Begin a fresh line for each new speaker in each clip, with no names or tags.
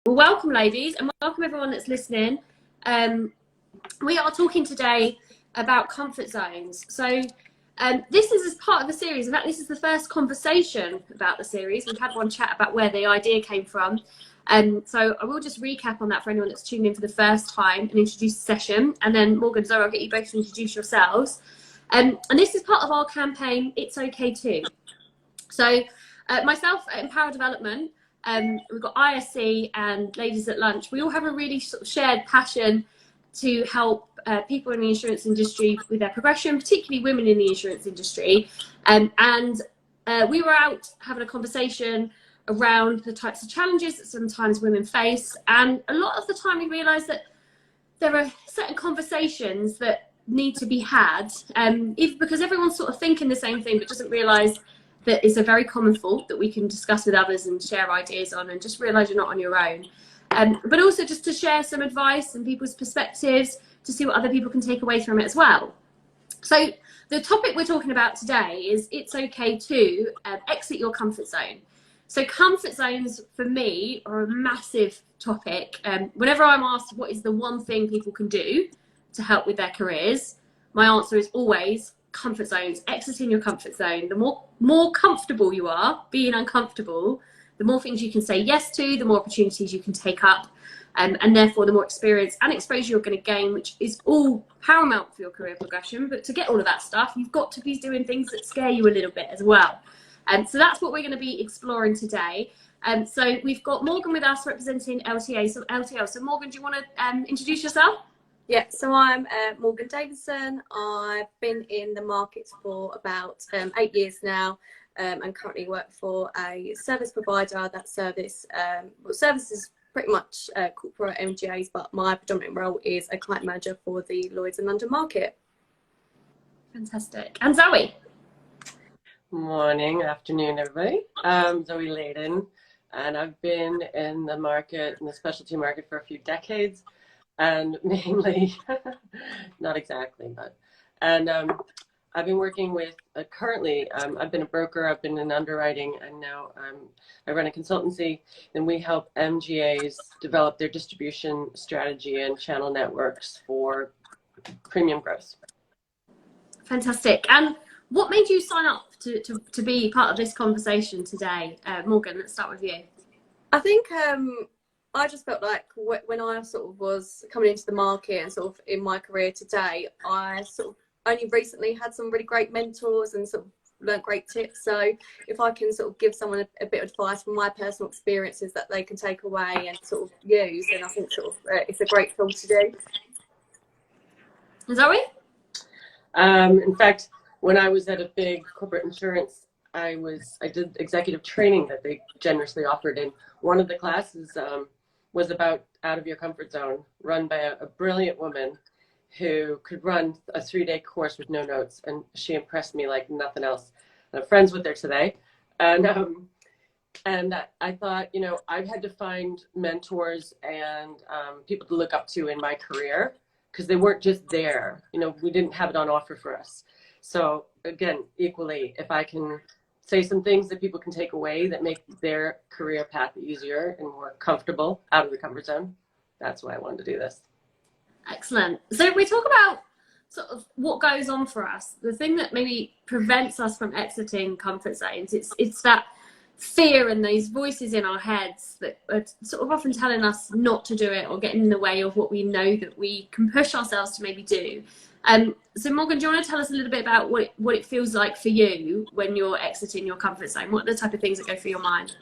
Well, welcome, ladies, and welcome everyone that's listening. We are talking today about comfort zones. So this is as part of the series. In fact, this is the first conversation about the series. We've had one chat about where the idea came from. So I will just recap on that for anyone that's tuned in for the first time and introduce the session. And then Morgan and Zoë, I'll get you both to introduce yourselves. And this is part of our campaign, It's Okay Too. So myself at Empower Development, we've got ISC and Ladies at Lunch. We all have a really sort of shared passion to help people in the insurance industry with their progression, particularly women in the insurance industry. And we were out having a conversation around the types of challenges that sometimes women face. And a lot of the time we realised that there are certain conversations that need to be had, because everyone's sort of thinking the same thing, but doesn't realise that it's a very common fault that we can discuss with others and share ideas on, and just realise you're not on your own. But also just to share some advice and people's perspectives to see what other people can take away from it as well. So the topic we're talking about today is it's okay to exit your comfort zone. So comfort zones for me are a massive topic. Whenever I'm asked what is the one thing people can do to help with their careers, my answer is always comfort zones. Exiting your comfort zone. The more comfortable you are being uncomfortable, the more things you can say yes to, the more opportunities you can take up, and therefore the more experience and exposure you're going to gain, which is all paramount for your career progression. But to get all of that stuff, you've got to be doing things that scare you a little bit as well. So that's what we're going to be exploring today. So we've got Morgan with us representing LTA. So Morgan, do you want to introduce yourself?
Yeah, so I'm Morgan Davidson. I've been in the market for about 8 years now, and currently work for a service provider that services pretty much corporate MGAs, but my predominant role is a client manager for the Lloyd's and London market.
Fantastic. And Zoë?
Morning, afternoon, everybody. I'm Zoë Layden, and I've been in the market, in the specialty market, for a few decades. And mainly, not exactly, but, and I've been working with, currently, I've been a broker, I've been in underwriting, and now I run a consultancy, and we help MGAs develop their distribution strategy and channel networks for premium growth.
Fantastic. And what made you sign up to be part of this conversation today? Morgan, let's start with you.
I think I just felt like when I sort of was coming into the market and sort of in my career today, I sort of only recently had some really great mentors and sort of learned great tips. So if I can sort of give someone a bit of advice from my personal experiences that they can take away and sort of use, then I think sort of it's a great thing to do.
Zoë?
In fact, when I was at a big corporate insurance, I did executive training that they generously offered, and one of the classes was about out of your comfort zone, run by a brilliant woman who could run a 3-day course with no notes, and she impressed me like nothing else. I'm friends with her today, and I thought, you know, I've had to find mentors and people to look up to in my career, because they weren't just there. You know, we didn't have it on offer for us. So again, equally, if I can say some things that people can take away that make their career path easier and more comfortable out of the comfort zone, that's why I wanted to do this.
Excellent. So we talk about sort of what goes on for us. The thing that maybe prevents us from exiting comfort zones, it's that fear and those voices in our heads that are sort of often telling us not to do it or getting in the way of what we know that we can push ourselves to maybe do. So Morgan, do you want to tell us a little bit about what it feels like for you when you're exiting your comfort zone? What are the type of things that go through your mind?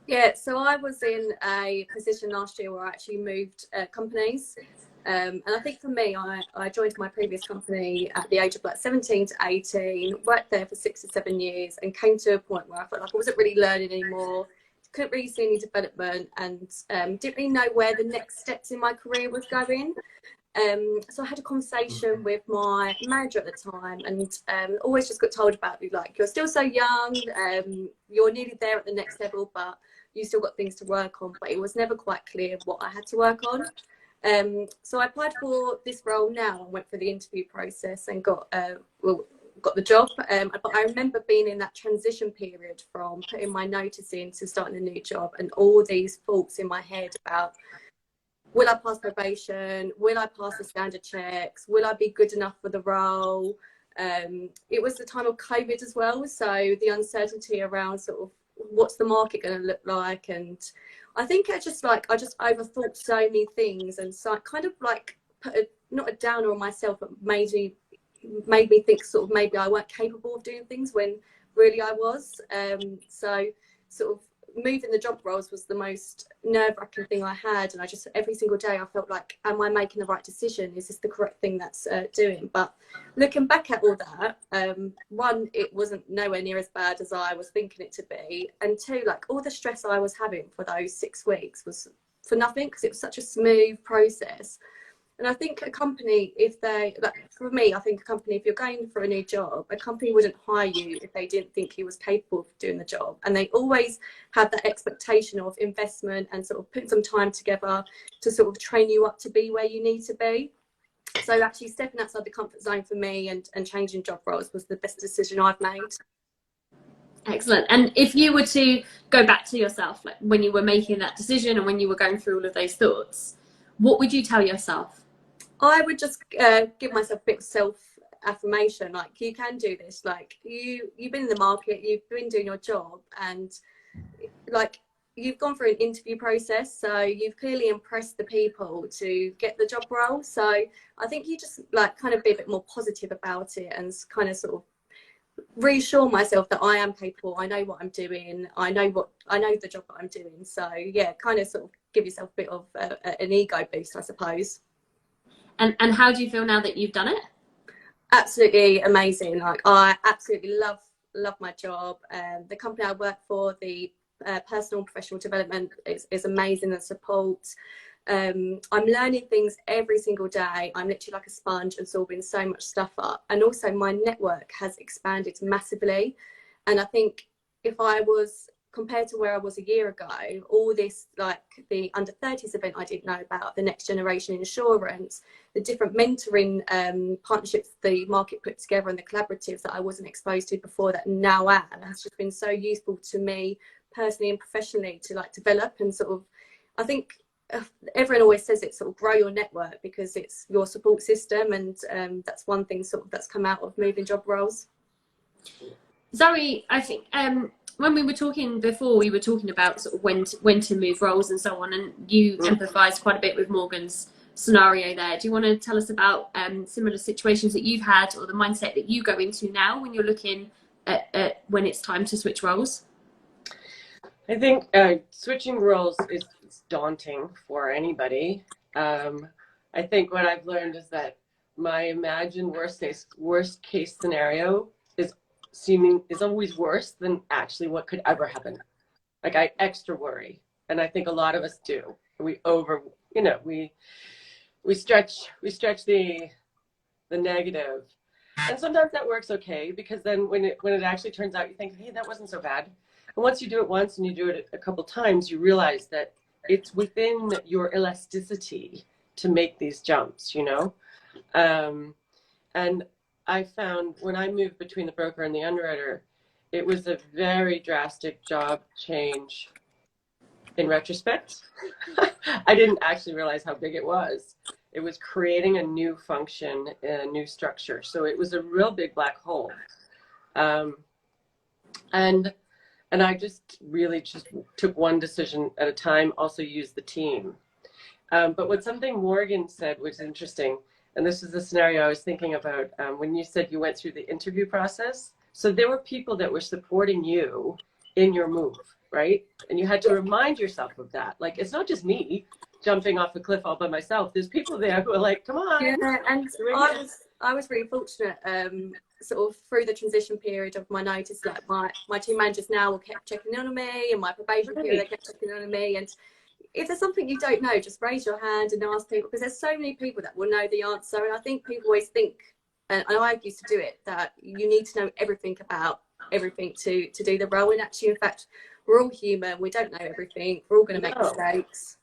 Yeah, so I was in a position last year where I actually moved companies. And I think for me, I joined my previous company at the age of like 17 to 18, worked there for 6 or 7 years, and came to a point where I felt like I wasn't really learning anymore, couldn't really see any development, and didn't really know where the next steps in my career was going. So I had a conversation with my manager at the time, and always just got told about, like, you're still so young, you're nearly there at the next level, but you still got things to work on. But it was never quite clear what I had to work on. So I applied for this role now and went through the interview process and got got the job. But I remember being in that transition period from putting my notice in to starting a new job, and all these thoughts in my head about, will I pass probation? Will I pass the standard checks? Will I be good enough for the role? It was the time of COVID as well, so the uncertainty around sort of what's the market going to look like, and I think I just overthought so many things, and so I kind of like put not a downer on myself, but made me think sort of maybe I weren't capable of doing things when really I was. So sort of moving the job roles was the most nerve-wracking thing I had, and I just every single day I felt like, am I making the right decision? Is this the correct thing that's doing? But looking back at all that, one, it wasn't nowhere near as bad as I was thinking it to be, and two, like all the stress I was having for those 6 weeks was for nothing, because it was such a smooth process. And I think a company, if they, like for me, I think a company, if you're going for a new job, a company wouldn't hire you if they didn't think you was capable of doing the job. And they always have that expectation of investment and sort of putting some time together to sort of train you up to be where you need to be. So actually stepping outside the comfort zone for me and changing job roles was the best decision I've made.
Excellent. And if you were to go back to yourself, like when you were making that decision and when you were going through all of those thoughts, what would you tell yourself?
I would just give myself a bit of self-affirmation, like you can do this, like you've been in the market, you've been doing your job, and like you've gone through an interview process, so you've clearly impressed the people to get the job role. So I think you just like kind of be a bit more positive about it and kind of sort of reassure myself that I am capable, I know what I'm doing, I know the job that I'm doing. So yeah, kind of sort of give yourself a bit of an ego boost, I suppose.
And how do you feel now that you've done it?
Absolutely amazing. Like I absolutely love my job. The company I work for, the personal and professional development is amazing, and support. I'm learning things every single day. I'm literally like a sponge, absorbing so much stuff up. And also my network has expanded massively. And I think if I was, compared to where I was a year ago, all this, like the under 30s event I didn't know about, the next generation insurance, the different mentoring partnerships the market put together, and the collaboratives that I wasn't exposed to before that now am, has just been so useful to me personally and professionally to like develop. And sort of, I think everyone always says it, sort of grow your network, because it's your support system, and that's one thing sort of that's come out of moving job roles.
Zoe, I think when we were talking before, we were talking about sort of when to move roles and so on, and you empathised quite a bit with Morgan's scenario there. Do you want to tell us about similar situations that you've had, or the mindset that you go into now when you're looking at when it's time to switch roles?
I think switching roles is daunting for anybody. I think what I've learned is that my imagined worst case scenario is always worse than actually what could ever happen. Like I extra worry, and I think a lot of us do. We stretch the negative, and sometimes that works okay, because then when it actually turns out, you think, hey, that wasn't so bad. And once you do it once and you do it a couple times, you realize that it's within your elasticity to make these jumps, and I found when I moved between the broker and the underwriter, it was a very drastic job change in retrospect. I didn't actually realize how big it was. It was creating a new function, a new structure. So it was a real big black hole. And I just really just took one decision at a time, also used the team. But what something Morgan said was interesting, and this is the scenario I was thinking about when you said you went through the interview process. So there were people that were supporting you in your move, right? And you had to remind yourself of that. Like, it's not just me jumping off a cliff all by myself. There's people there who are like, come on.
Yeah, and I was really fortunate, sort of through the transition period of my notice, like my team managers now kept checking in on me, and my probation period, they kept checking in on me. And if there's something you don't know, just raise your hand and ask people, because there's so many people that will know the answer. And I think people always think, and I used to do it, that you need to know everything about everything to do the role. And actually, in fact, we're all human. We don't know everything. We're all going to make mistakes.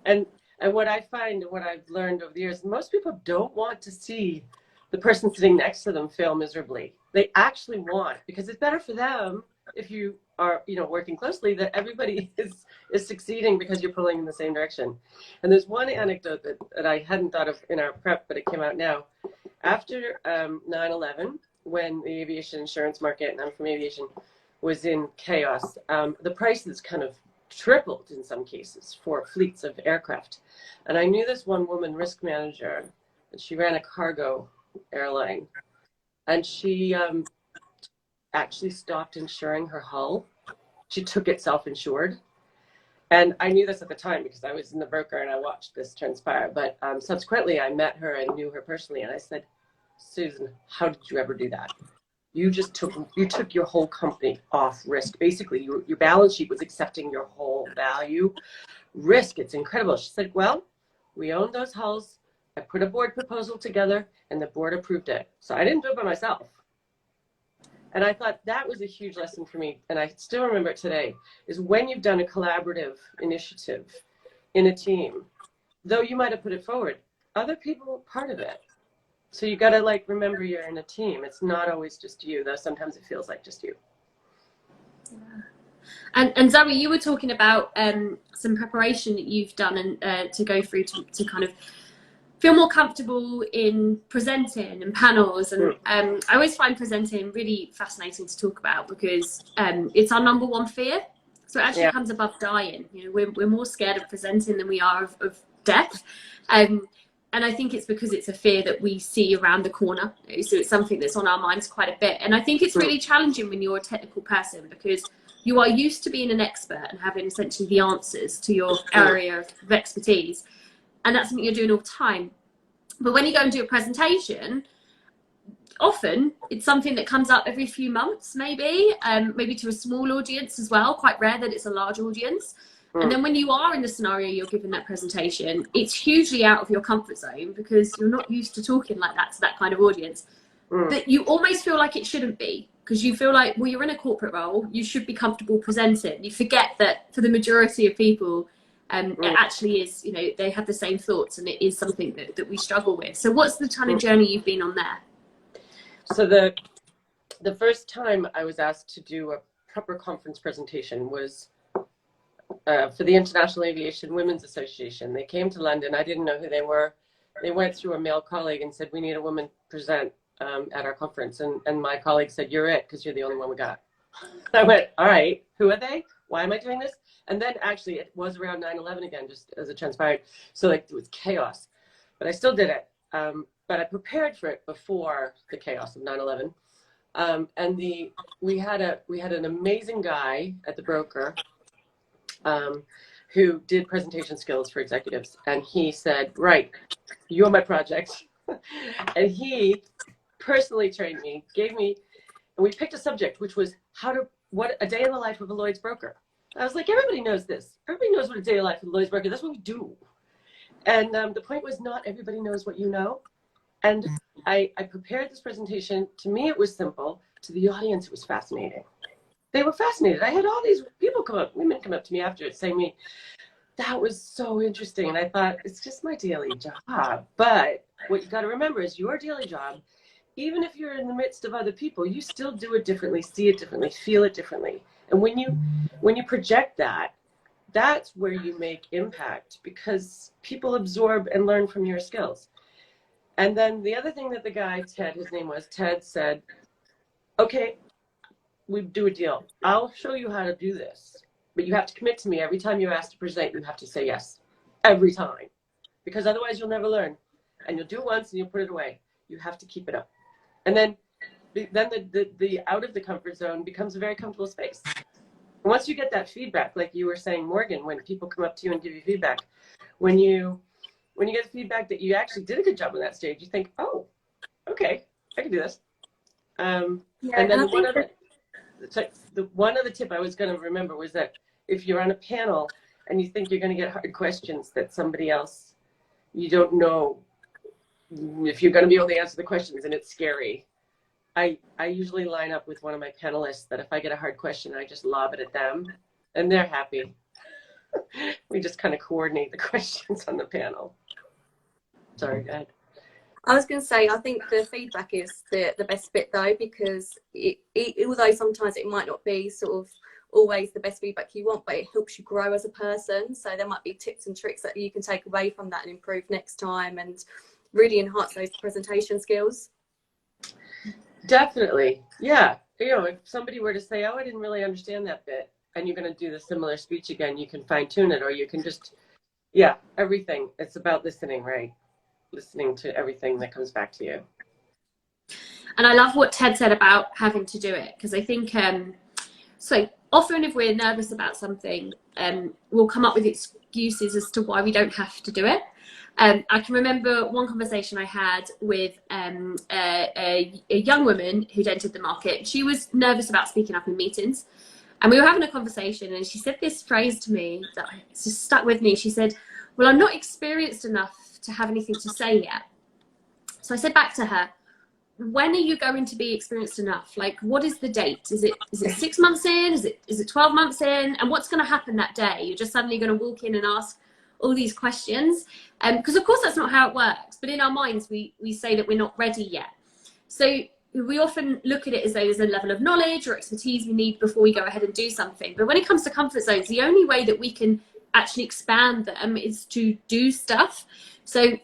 And what I find, and what I've learned over the years, most people don't want to see the person sitting next to them fail miserably. they actually want, because it's better for them if you are, you know, working closely, that everybody is succeeding because you're pulling in the same direction. And there's one anecdote that I hadn't thought of in our prep, but it came out now. After 9/11, when the aviation insurance market, and I'm from aviation, was in chaos, the prices kind of tripled in some cases for fleets of aircraft. And I knew this one woman risk manager, and she ran a cargo airline, and she actually stopped insuring her hull. She took it self-insured. And I knew this at the time because I was in the broker and I watched this transpire. But subsequently, I met her and knew her personally. And I said, Susan, how did you ever do that? You took your whole company off risk. Basically, your balance sheet was accepting your whole value risk. It's incredible. She said, well, we owned those hulls. I put a board proposal together and the board approved it. So I didn't do it by myself. And I thought that was a huge lesson for me, and I still remember it today, is when you've done a collaborative initiative in a team, though you might have put it forward, other people are part of it. So you got to like remember you're in a team. It's not always just you, though sometimes it feels like just you.
Yeah. And Zoe, you were talking about some preparation that you've done and to go through to kind of feel more comfortable in presenting and panels. And I always find presenting really fascinating to talk about because it's our number one fear. So it actually comes above dying. You know, we're more scared of presenting than we are of death. And I think it's because it's a fear that we see around the corner. So it's something that's on our minds quite a bit. And I think it's really challenging when you're a technical person because you are used to being an expert and having essentially the answers to your area of expertise. And that's something you're doing all the time. But when you go and do a presentation, often it's something that comes up every few months, maybe to a small audience as well. Quite rare that it's a large audience. And then when you are in the scenario you're giving that presentation, it's hugely out of your comfort zone because you're not used to talking like that to that kind of audience. That you almost feel like it shouldn't be because you feel like, well, you're in a corporate role, you should be comfortable presenting. You forget that for the majority of people, it actually is, you know, they have the same thoughts and it is something that we struggle with. So what's the kind of journey you've been on there?
So the first time I was asked to do a proper conference presentation was for the International Aviation Women's Association. They came to London. I didn't know who they were. They went through a male colleague and said, we need a woman present at our conference. And my colleague said, you're it, because you're the only one we got. I went, all right, who are they? Why am I doing this? And then actually it was around 9/11 again, just as it transpired. So like it was chaos, but I still did it. But I prepared for it before the chaos of 9/11. And we had an amazing guy at the broker who did presentation skills for executives. And he said, right, you're my project. And he personally trained me, and we picked a subject, which was what a day in the life of a Lloyd's broker. I was like, everybody knows this. Everybody knows what a day in the life of a Lloyd's broker. That's what we do. And the point was not everybody knows what you know. And I prepared this presentation. To me, it was simple. To the audience, it was fascinating. They were fascinated. I had all these women come up to me after it saying that was so interesting. And I thought, it's just my daily job. But what you got to remember is your daily job, even if you're in the midst of other people, you still do it differently, see it differently, feel it differently. And when you project that, that's where you make impact because people absorb and learn from your skills. And then the other thing that the guy, Ted, his name was Ted, said, okay, we do a deal. I'll show you how to do this, but you have to commit to me every time you're asked to present, you have to say yes, every time, because otherwise you'll never learn. And you'll do it once and you'll put it away. You have to keep it up. And then the out of the comfort zone becomes a very comfortable space. And once you get that feedback, like you were saying, Morgan, when people come up to you and give you feedback, when you get the feedback that you actually did a good job on that stage, you think, oh, okay, I can do this. And then one other tip I was going to remember was that if you're on a panel and you think you're going to get hard questions that somebody else, you don't know if you're going to be able to answer the questions and it's scary, I usually line up with one of my panelists that if I get a hard question, I just lob it at them and they're happy. We just kind of coordinate the questions on the panel. Sorry, go ahead.
I was going to say, I think the feedback is the best bit though, because although sometimes it might not be sort of always the best feedback you want, but it helps you grow as a person. So there might be tips and tricks that you can take away from that and improve next time and really enhance those presentation skills.
Definitely. Yeah. You know, if somebody were to say, oh, I didn't really understand that bit, and you're going to do the similar speech again, you can fine tune it, or you can just, yeah, everything. It's about listening, right? Listening to everything that comes back to you.
And I love what Ted said about having to do it, because I think, so often if we're nervous about something, we'll come up with excuses as to why we don't have to do it. I can remember one conversation I had with a young woman who'd entered the market. She was nervous about speaking up in meetings. And we were having a conversation, and she said this phrase to me that just stuck with me. She said, well, I'm not experienced enough to have anything to say yet. So I said back to her, when are you going to be experienced enough? Like, what is the date? Is it 6 months in? Is it 12 months in? And what's going to happen that day? You're just suddenly going to walk in and ask all these questions. Because of course that's not how it works. But in our minds, we say that we're not ready yet. So we often look at it as though there's a level of knowledge or expertise we need before we go ahead and do something. But when it comes to comfort zones, the only way that we can actually expand them is to do stuff. So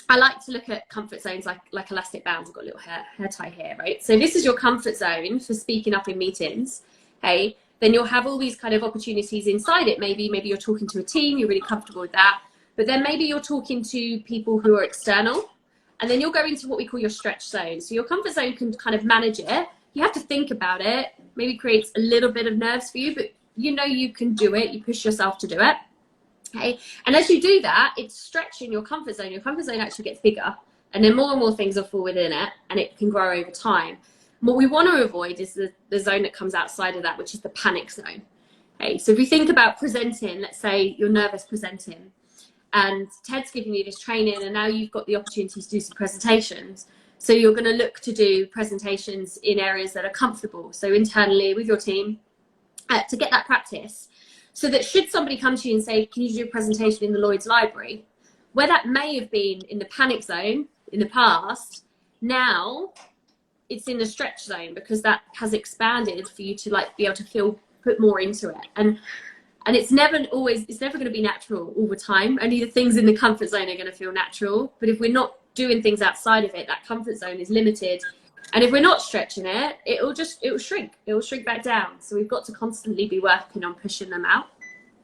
I like to look at comfort zones like elastic bands. I've got a little hair tie here, right? So this is your comfort zone for speaking up in meetings, okay? Then you'll have all these kind of opportunities inside it. Maybe you're talking to a team, you're really comfortable with that. But then maybe you're talking to people who are external. And then you'll go into what we call your stretch zone. So your comfort zone can kind of manage it. You have to think about it. Maybe creates a little bit of nerves for you, but you know you can do it. You push yourself to do it. Okay. And as you do that, it's stretching your comfort zone. Your comfort zone actually gets bigger. And then more and more things will fall within it, and it can grow over time. What we want to avoid is the zone that comes outside of that, which is the panic zone. Okay. So if we think about presenting, let's say you're nervous presenting, and Ted's giving you this training, and now you've got the opportunity to do some presentations. So you're going to look to do presentations in areas that are comfortable. So internally with your team to get that practice, so that should somebody come to you and say, can you do a presentation in the Lloyd's library? Where that may have been in the panic zone in the past, now it's in the stretch zone, because that has expanded for you to like be able to put more into it. And it's never going to be natural all the time. Only the things in the comfort zone are going to feel natural. But if we're not doing things outside of it, that comfort zone is limited. And if we're not stretching it, it will shrink. It will shrink back down. So we've got to constantly be working on pushing them out.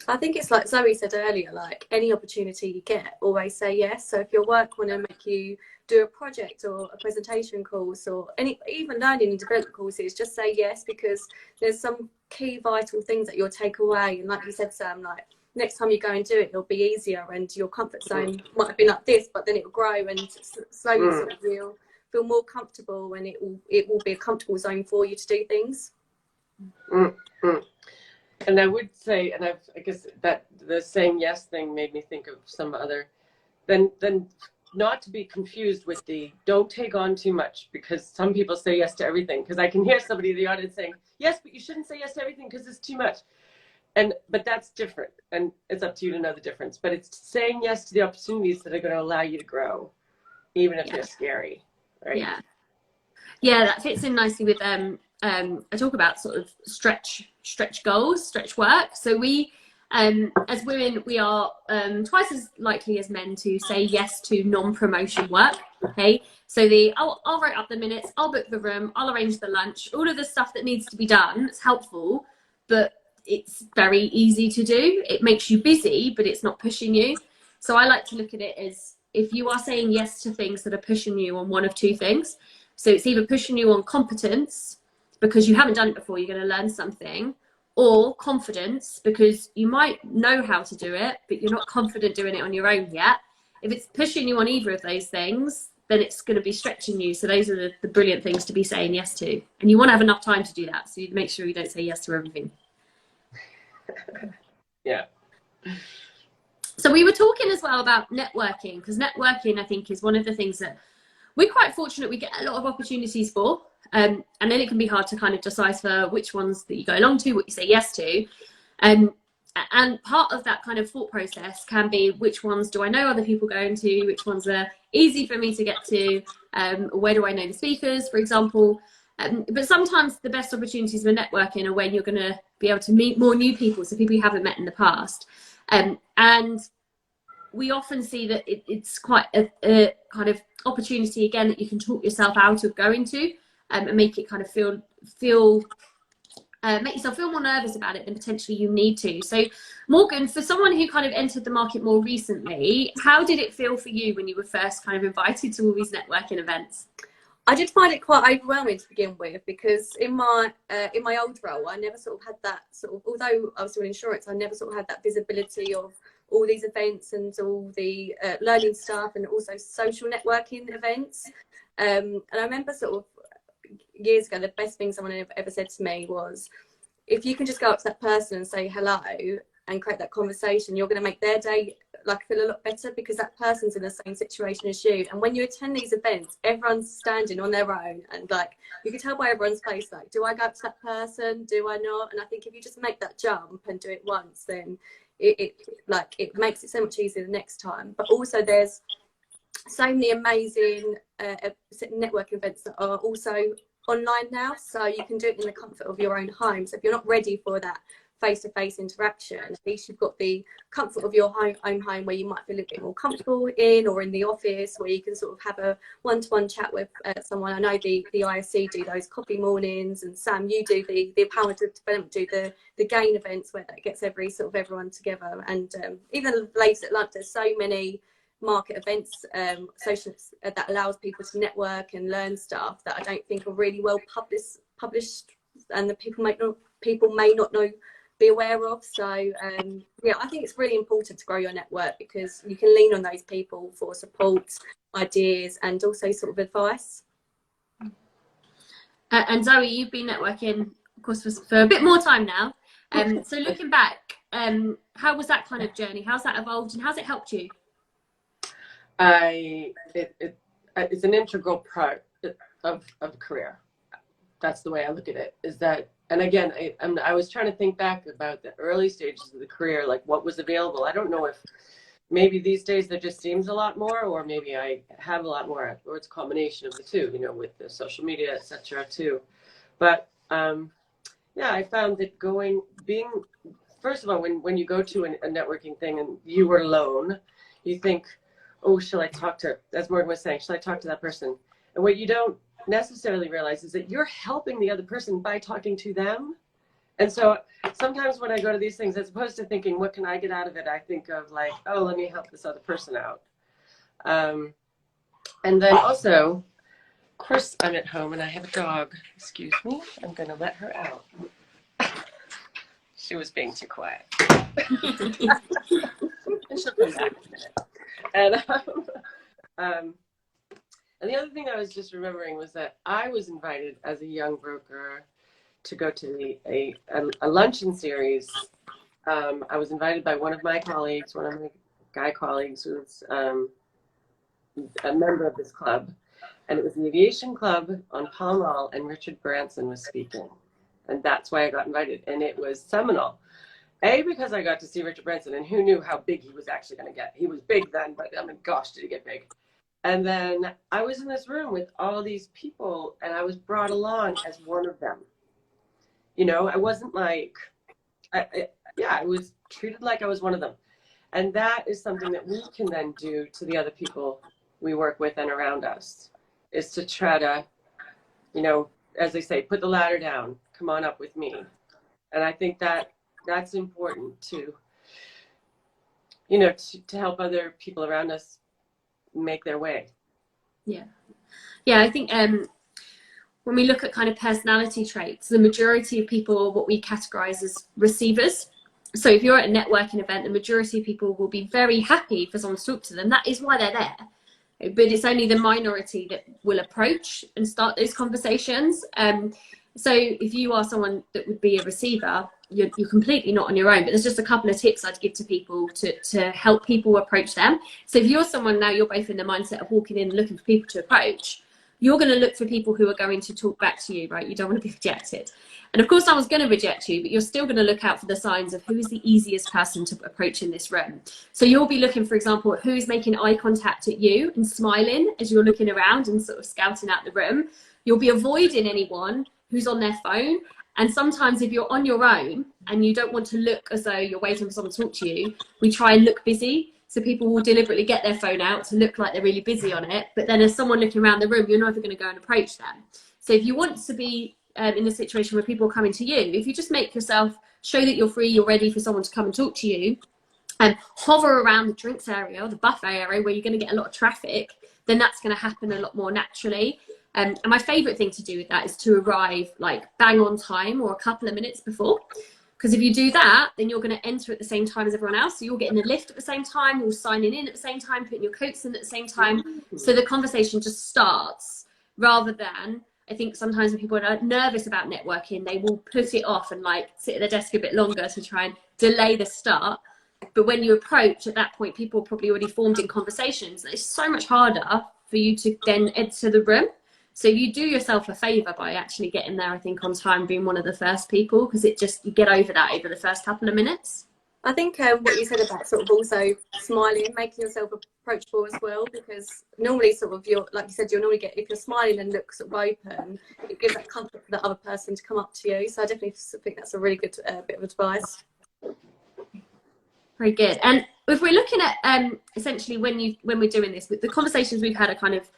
I think it's like Zoe said earlier, like any opportunity you get, always say yes. So if your work want to make you do a project or a presentation course or even learning and development courses, just say yes, because there's some key vital things that you'll take away. And like you said, Sam, like next time you go and do it, it'll be easier, and your comfort zone might have been like this, but then it'll grow and slowly sort of you'll feel more comfortable, and it will be a comfortable zone for you to do things.
And I would say, and I guess that the saying yes thing made me think of some other, then not to be confused with the don't take on too much, because some people say yes to everything. Because I can hear somebody in the audience saying, yes, but you shouldn't say yes to everything because it's too much. But that's different, and it's up to you to know the difference. But it's saying yes to the opportunities that are going to allow you to grow, even if they're scary, right?
Yeah, that fits in nicely with I talk about sort of stretch goals, stretch work. So we, as women, we are twice as likely as men to say yes to non-promotion work. Okay, so I'll write up the minutes, I'll book the room, I'll arrange the lunch, all of the stuff that needs to be done. It's helpful, but it's very easy to do. It makes you busy, but it's not pushing you. So I like to look at it as if you are saying yes to things that are pushing you on one of two things. So it's either pushing you on competence, because you haven't done it before, you're going to learn something, or confidence, because you might know how to do it, but you're not confident doing it on your own yet. If it's pushing you on either of those things, then it's going to be stretching you. So those are the brilliant things to be saying yes to. And you want to have enough time to do that. So you make sure you don't say yes to everything.
Yeah.
So we were talking as well about networking, because networking, I think, is one of the things that we're quite fortunate we get a lot of opportunities for. And then it can be hard to kind of decipher which ones that you go along to, what you say yes to. And And part of that kind of thought process can be, which ones do I know other people going to, which ones are easy for me to get to, where do I know the speakers, for example. But sometimes the best opportunities for networking are when you're going to be able to meet more new people, so people you haven't met in the past. And we often see that it's quite a kind of opportunity, again, that you can talk yourself out of going to, and make it kind of make yourself feel more nervous about it than potentially you need to. So Morgan, for someone who kind of entered the market more recently, how did it feel for you when you were first kind of invited to all these networking events?
I did find it quite overwhelming to begin with, because in my old role, I never sort of had that sort of, although I was doing insurance, I never sort of had that visibility of all these events and all the learning stuff, and also social networking events. And I remember sort of years ago, the best thing someone ever said to me was, if you can just go up to that person and say hello and create that conversation, you're going to make their day like feel a lot better, because that person's in the same situation as you. And when you attend these events, everyone's standing on their own, and like you can tell by everyone's face, like, do I go up to that person, do I not? And I think if you just make that jump and do it once, then it makes it so much easier the next time. But also there's so many amazing networking events that are also online now, so you can do it in the comfort of your own home. So if you're not ready for that face-to-face interaction, at least you've got the comfort of your own home, where you might feel a bit more comfortable in, or in the office, where you can sort of have a one-to-one chat with someone. I know the ISC do those coffee mornings, and Sam, you do the Empowerment Development, do the GAIN events, where that gets everyone together. And even the ladies at lunch, there's so many market events, social, that allows people to network and learn stuff that I don't think are really well published, and that people may not be aware of. So yeah, I think it's really important to grow your network, because you can lean on those people for support, ideas, and also sort of advice.
And Zoe, you've been networking, of course, for a bit more time now. So looking back, how was that kind of journey? How's that evolved, and how's it helped you?
It's an integral part of a career. That's the way I look at it, is that, and again, I was trying to think back about the early stages of the career, like what was available. I don't know if maybe these days there just seems a lot more, or maybe I have a lot more, or it's a combination of the two, you know, with the social media, etc. too. But yeah, I found that first of all, when you go to a networking thing and you were alone, you think, oh, shall I talk to, as Morgan was saying, shall I talk to that person? And what you don't necessarily realize is that you're helping the other person by talking to them. And so sometimes when I go to these things, as opposed to thinking, what can I get out of it, I think of like, oh, let me help this other person out. And then also, of course, I'm at home and I have a dog. Excuse me, I'm going to let her out. She was being too quiet. And she'll come back in a minute. And the other thing I was just remembering was that I was invited as a young broker to go to a luncheon series. I was invited by one of my colleagues, one of my guy colleagues, who was a member of this club. And it was the Aviation Club on Pall Mall, and Richard Branson was speaking. And that's why I got invited. And it was seminal. Because I got to see Richard Branson, and who knew how big he was actually going to get. He was big then, but I mean, gosh, did he get big. And then I was in this room with all these people, and I was brought along as one of them. You know, I wasn't like, I was treated like I was one of them. And that is something that we can then do to the other people we work with and around us, is to try to, you know, as they say, put the ladder down, come on up with me. And I think that's important to, you know, to help other people around us make their way.
Yeah, I think when we look at kind of personality traits, the majority of people are what we categorize as receivers. So if you're at a networking event, the majority of people will be very happy for someone to talk to them. That is why they're there. But it's only the minority that will approach and start those conversations. So if you are someone that would be a receiver, you're completely not on your own. But there's just a couple of tips I'd give to people to help people approach them. So if you're someone now, you're both in the mindset of walking in and looking for people to approach, you're going to look for people who are going to talk back to you, right? You don't want to be rejected. And of course, someone's going to reject you, but you're still going to look out for the signs of who is the easiest person to approach in this room. So you'll be looking, for example, at who's making eye contact at you and smiling as you're looking around and sort of scouting out the room. You'll be avoiding anyone who's on their phone. And sometimes if you're on your own and you don't want to look as though you're waiting for someone to talk to you, we try and look busy. So people will deliberately get their phone out to look like they're really busy on it. But then as someone looking around the room, you're never going to go and approach them. So if you want to be in a situation where people are coming to you, if you just make yourself show that you're free, you're ready for someone to come and talk to you, and hover around the drinks area or the buffet area where you're going to get a lot of traffic, then that's going to happen a lot more naturally. And my favourite thing to do with that is to arrive like bang on time or a couple of minutes before. Because if you do that, then you're going to enter at the same time as everyone else. So you're getting the lift at the same time, you're signing in at the same time, putting your coats in at the same time. So the conversation just starts, rather than, I think sometimes when people are nervous about networking, they will put it off and like sit at their desk a bit longer to try and delay the start. But when you approach at that point, people are probably already formed in conversations. It's so much harder for you to then enter the room. So you do yourself a favour by actually getting there, I think, on time, being one of the first people, because it just, you get over that over the first couple of minutes.
I think what you said about sort of also smiling, making yourself approachable as well, because normally sort of you're, like you said, you'll normally get, if you're smiling and look sort of open, it gives that comfort for the other person to come up to you. So I definitely think that's a really good bit of advice.
Very good. And if we're looking at essentially when we're doing this, the conversations we've had are kind of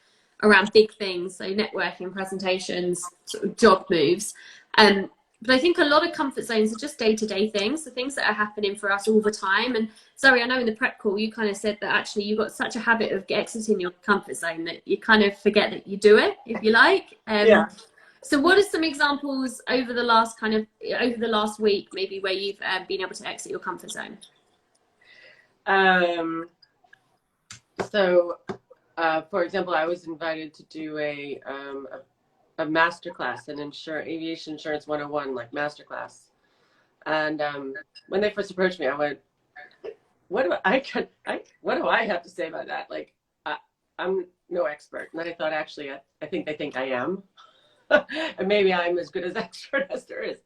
around big things, so networking, presentations, sort of job moves. But I think a lot of comfort zones are just day-to-day things, the things that are happening for us all the time. And Zoë, I know in the prep call you kind of said that actually you've got such a habit of exiting your comfort zone that you kind of forget that you do it, if you like.
Yeah.
So what are some examples over the last week, maybe, where you've been able to exit your comfort zone?
For example, I was invited to do a masterclass, an aviation insurance 101, like masterclass. And when they first approached me, I went, what do I have to say about that? Like, I'm no expert. And then I thought, actually, I think they think I am. And maybe I'm as good as expert as there is.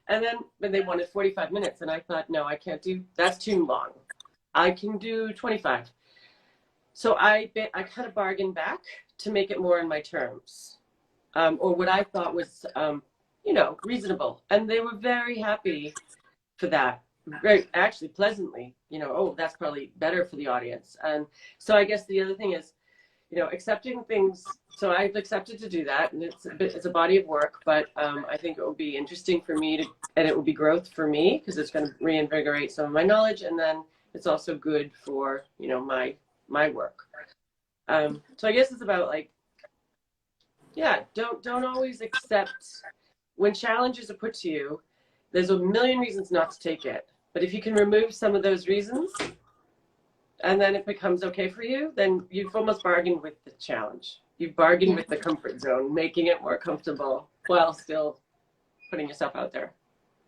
And then when they wanted 45 minutes, and I thought, no, I can't do, that's too long. I can do 25. So I kind of bargained back to make it more in my terms, or what I thought was, reasonable. And they were very happy for that, very actually pleasantly, oh, that's probably better for the audience. And so I guess the other thing is, accepting things. So I've accepted to do that, and it's a body of work, but I think it will be interesting for me and it will be growth for me, because it's going to reinvigorate some of my knowledge, and then it's also good for, my work. So I guess it's about like, don't always accept when challenges are put to you. There's a million reasons not to take it, but if you can remove some of those reasons, and then it becomes okay for you, then you've almost bargained with the challenge. You've bargained with the comfort zone, making it more comfortable while still putting yourself out there.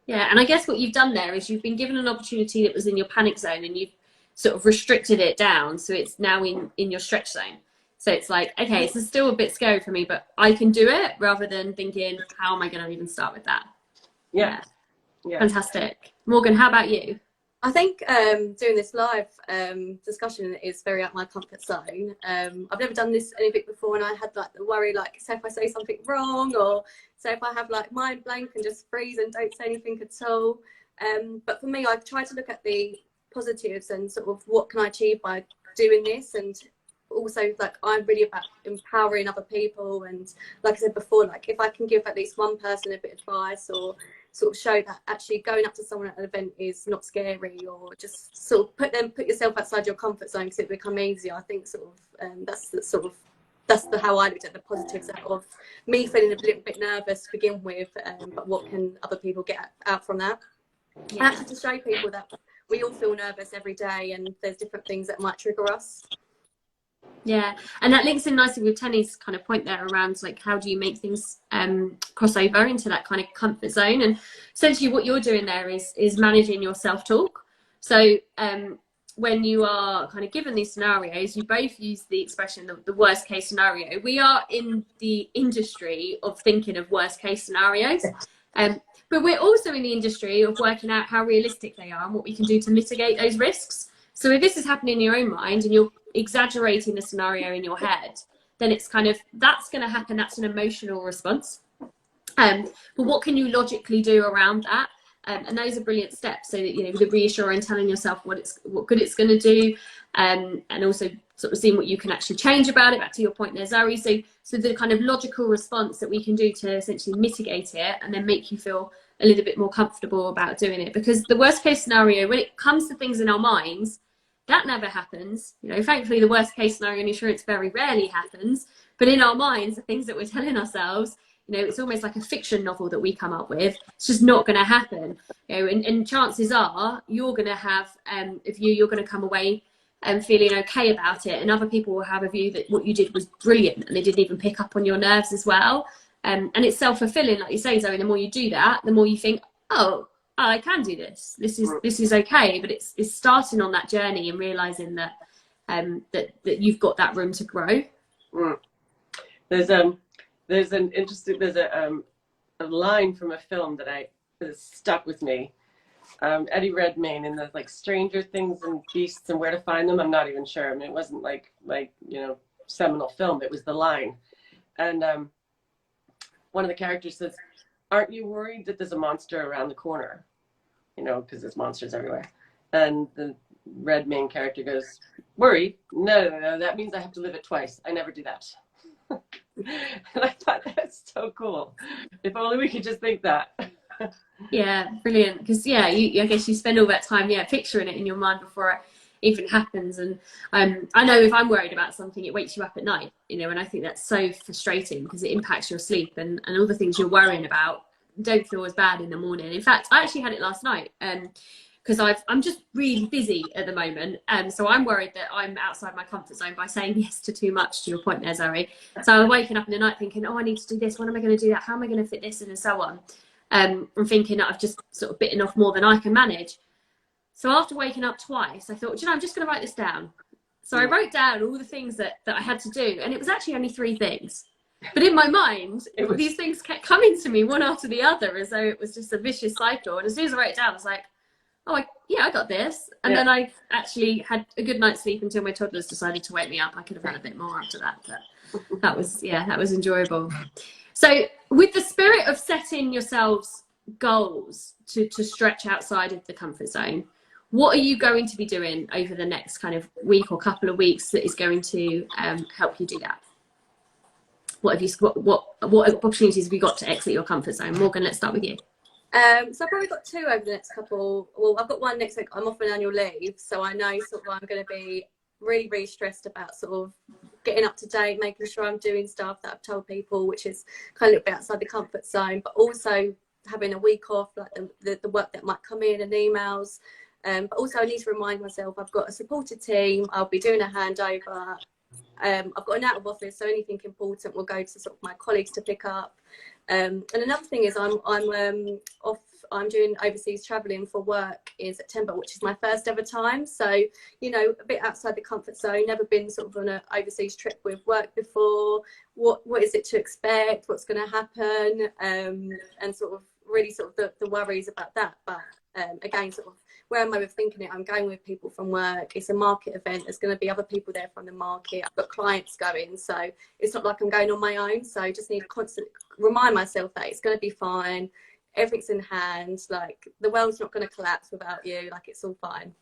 Yeah, and I guess what you've done there is you've been given an opportunity that was in your panic zone, and you've sort of restricted it down, so it's now in your stretch zone. So it's like, okay, this is still a bit scary for me, but I can do it, rather than thinking, how am I going to even start with that?
Yeah.
Fantastic. Morgan, how about you?
I think doing this live discussion is very out my comfort zone. I've never done anything before, and I had like the worry, like, say if I say something wrong, or say if I have like mind blank and just freeze and don't say anything at all. But for me, I try to look at the positives and sort of what can I achieve by doing this, and also like I'm really about empowering other people. And like I said before, like if I can give at least one person a bit of advice, or sort of show that actually going up to someone at an event is not scary, or just sort of put yourself outside your comfort zone because it become easier. I think sort of that's how I looked at the positives of me feeling a little bit nervous to begin with, but what can other people get out from that? Yeah. And actually to show people that we all feel nervous every day, and there's different things that might trigger us.
Yeah, and that links in nicely with Tenny's kind of point there around like, how do you make things cross over into that kind of comfort zone? And essentially what you're doing there is managing your self-talk. So when you are kind of given these scenarios, you both use the expression the worst case scenario. We are in the industry of thinking of worst case scenarios, but we're also in the industry of working out how realistic they are and what we can do to mitigate those risks. So if this is happening in your own mind and you're exaggerating the scenario in your head, then it's kind of, that's going to happen. That's an emotional response. But what can you logically do around that? And those are brilliant steps, so that, you know, the reassuring, telling yourself what good it's going to do, and also sort of seeing what you can actually change about it. Back to your point there, Zoe. So the kind of logical response that we can do to essentially mitigate it and then make you feel a little bit more comfortable about doing it. Because the worst case scenario, when it comes to things in our minds, that never happens. You know, thankfully, the worst case scenario in insurance very rarely happens. But in our minds, the things that we're telling ourselves, you know, it's almost like a fiction novel that we come up with. It's just not going to happen. You know, and chances are you're going to have you're going to come away feeling okay about it, and other people will have a view that what you did was brilliant and they didn't even pick up on your nerves as well. And it's self-fulfilling, like you say, Zoe. The more you do that, the more you think, oh, I can do this. This is okay. But it's starting on that journey and realizing that that you've got that room to grow.
There's a line from a film that has stuck with me. Eddie Redmayne in the like Stranger Things and Beasts and Where to Find Them. I'm not even sure. I mean, it wasn't like you know, seminal film. It was the line, and one of the characters says, "Aren't you worried that there's a monster around the corner?" You know, because there's monsters everywhere. And the Redmayne character goes, "Worried? No. That means I have to live it twice. I never do that." And I thought, that's so cool. If only we could just think that.
Yeah, brilliant. Because I guess you spend all that time picturing it in your mind before it even happens. And I know if I'm worried about something, it wakes you up at night, you know, and I think that's so frustrating because it impacts your sleep, and all the things you're worrying about don't feel as bad in the morning. In fact, I actually had it last night because I'm just really busy at the moment, so I'm worried that I'm outside my comfort zone by saying yes to too much, to your point there, Zoe. So I'm waking up in the night thinking, oh, I need to do this, when am I going to do that, how am I going to fit this in, and so on. I'm thinking that I've just sort of bitten off more than I can manage. So after waking up twice, I thought, you know, I'm just going to write this down. So I wrote down all the things that I had to do, and it was actually only 3 things. But in my mind, these things kept coming to me one after the other, as though it was just a vicious cycle. And as soon as I wrote it down, I was like, oh, I got this. And then I actually had a good night's sleep until my toddlers decided to wake me up. I could have had a bit more after that, but that was enjoyable. So with the spirit of setting yourselves goals to stretch outside of the comfort zone, what are you going to be doing over the next kind of week or couple of weeks that is going to help you do that? What opportunities have you got to exit your comfort zone? Morgan, let's start with you.
So I've probably got 2 over the next couple. Well, I've got one next week. I'm off on annual leave, so I know sort of I'm going to be really, really stressed about sort of getting up to date, making sure I'm doing stuff that I've told people, which is kind of a little bit outside the comfort zone, but also having a week off, like the work that might come in and emails. But also I need to remind myself I've got a supported team. I'll be doing a handover. I've got an out of office, so anything important will go to sort of my colleagues to pick up. And another thing is I'm off. I'm doing overseas traveling for work in September, which is my first ever time. So, you know, a bit outside the comfort zone, never been sort of on an overseas trip with work before. What is it to expect? What's going to happen? And sort of really sort of the worries about that. But again, sort of where am I with thinking it? I'm going with people from work. It's a market event. There's going to be other people there from the market. I've got clients going. So it's not like I'm going on my own. So I just need to constantly remind myself that it's going to be fine. Everything's in hand. Like the world's not going to collapse without you. Like it's all fine.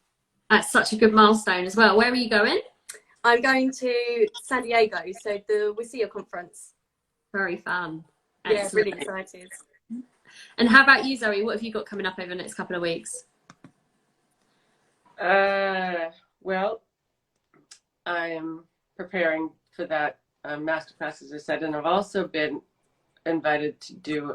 That's such a good milestone as well. Where are you going?
I'm going to San Diego. So the WISIA conference.
Very fun.
Yeah, really excited.
And how about you, Zoe? What have you got coming up over the next couple of weeks?
Well, I am preparing for that masterclass, as I said, and I've also been invited to do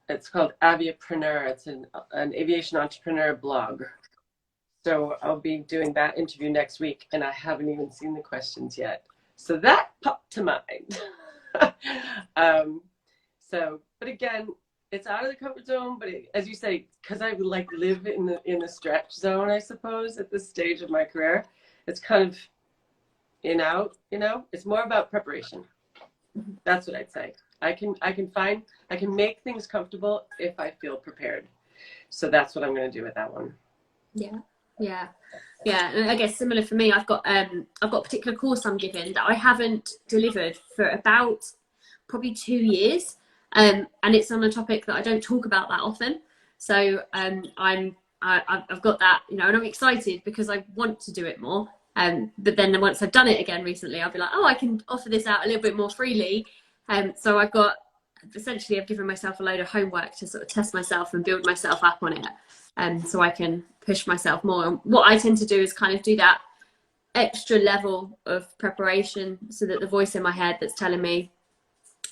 it's called Aviapreneur. It's an aviation entrepreneur blog. So I'll be doing that interview next week, and I haven't even seen the questions yet. So that popped to mind. But again, it's out of the comfort zone, but as you say, because I like live in the stretch zone, I suppose, at this stage of my career, it's kind of in out, it's more about preparation. That's what I'd say. I can make things comfortable if I feel prepared. So that's what I'm going to do with that one.
Yeah. And I guess similar for me, I've got a particular course I'm giving that I haven't delivered for about probably 2 years. And it's on a topic that I don't talk about that often. So I've got that, and I'm excited because I want to do it more. But then once I've done it again recently, I'll be like, oh, I can offer this out a little bit more freely. So I've given myself a load of homework to sort of test myself and build myself up on it. So I can push myself more. And what I tend to do is kind of do that extra level of preparation so that the voice in my head that's telling me,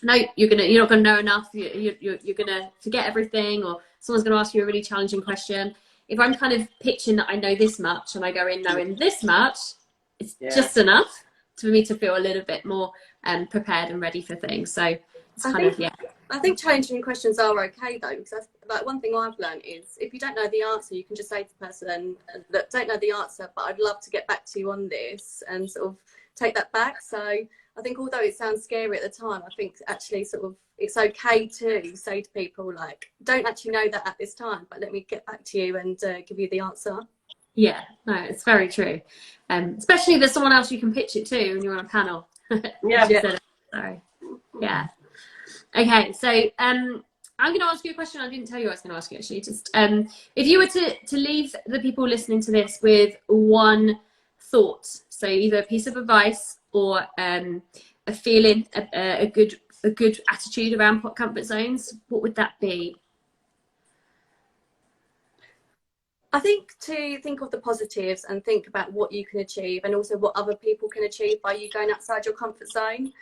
no, you're not gonna know enough, you're gonna forget everything, or someone's gonna ask you a really challenging question. If I'm kind of pitching that I know this much and I go in knowing this much, it's just enough for me to feel a little bit more prepared and ready for things. So it's I
think challenging questions are okay though, because like one thing I've learned is if you don't know the answer, you can just say to the person that don't know the answer, but I'd love to get back to you on this, and sort of take that back. So I think although it sounds scary at the time, I think actually sort of it's okay to say to people like, don't actually know that at this time, but let me get back to you and give you the answer.
Yeah, no, it's very true. Especially if there's someone else you can pitch it to and you're on a panel. Sorry. Yeah. Okay, so I'm going to ask you a question. I didn't tell you I was going to ask you actually. Just if you were to leave the people listening to this with one thought, so either a piece of advice or a feeling, a good attitude around comfort zones, what would that be?
I think to think of the positives and think about what you can achieve, and also what other people can achieve by you going outside your comfort zone.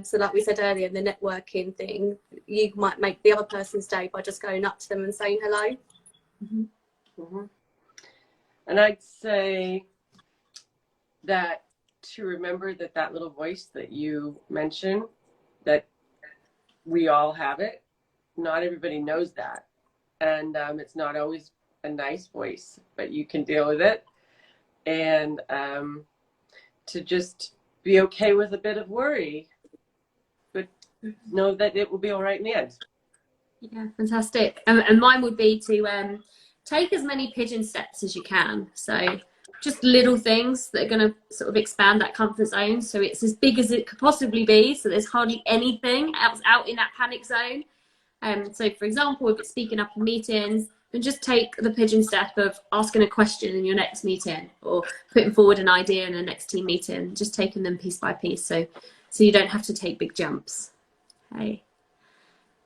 So like we said earlier, the networking thing, you might make the other person's day by just going up to them and saying hello.
Mm-hmm. Mm-hmm. And I'd say that to remember that little voice that you mentioned, that we all have it. Not everybody knows that. And it's not always a nice voice, but you can deal with it. And to just be okay with a bit of worry, but know that it will be all right in the end.
Yeah, fantastic. And mine would be to take as many pigeon steps as you can. So just little things that are going to sort of expand that comfort zone. So it's as big as it could possibly be. So there's hardly anything out in that panic zone. So for example, if it's speaking up in meetings, then just take the pigeon step of asking a question in your next meeting, or putting forward an idea in the next team meeting, just taking them piece by piece. So you don't have to take big jumps. Okay.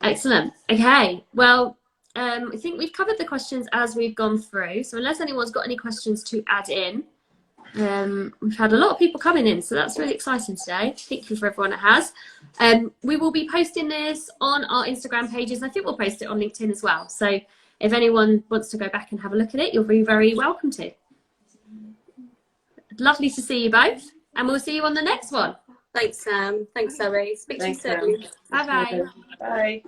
Excellent. Okay. Well, I think we've covered the questions as we've gone through. So unless anyone's got any questions to add in, we've had a lot of people coming in, so that's really exciting today. Thank you for everyone that has. We will be posting this on our Instagram pages. I think we'll post it on LinkedIn as well. So if anyone wants to go back and have a look at it, you're very, very welcome to. Lovely to see you both, and we'll see you on the next one.
Thanks, Sam. Thanks, Zoe. Speak to you soon.
Bye-bye.
Bye.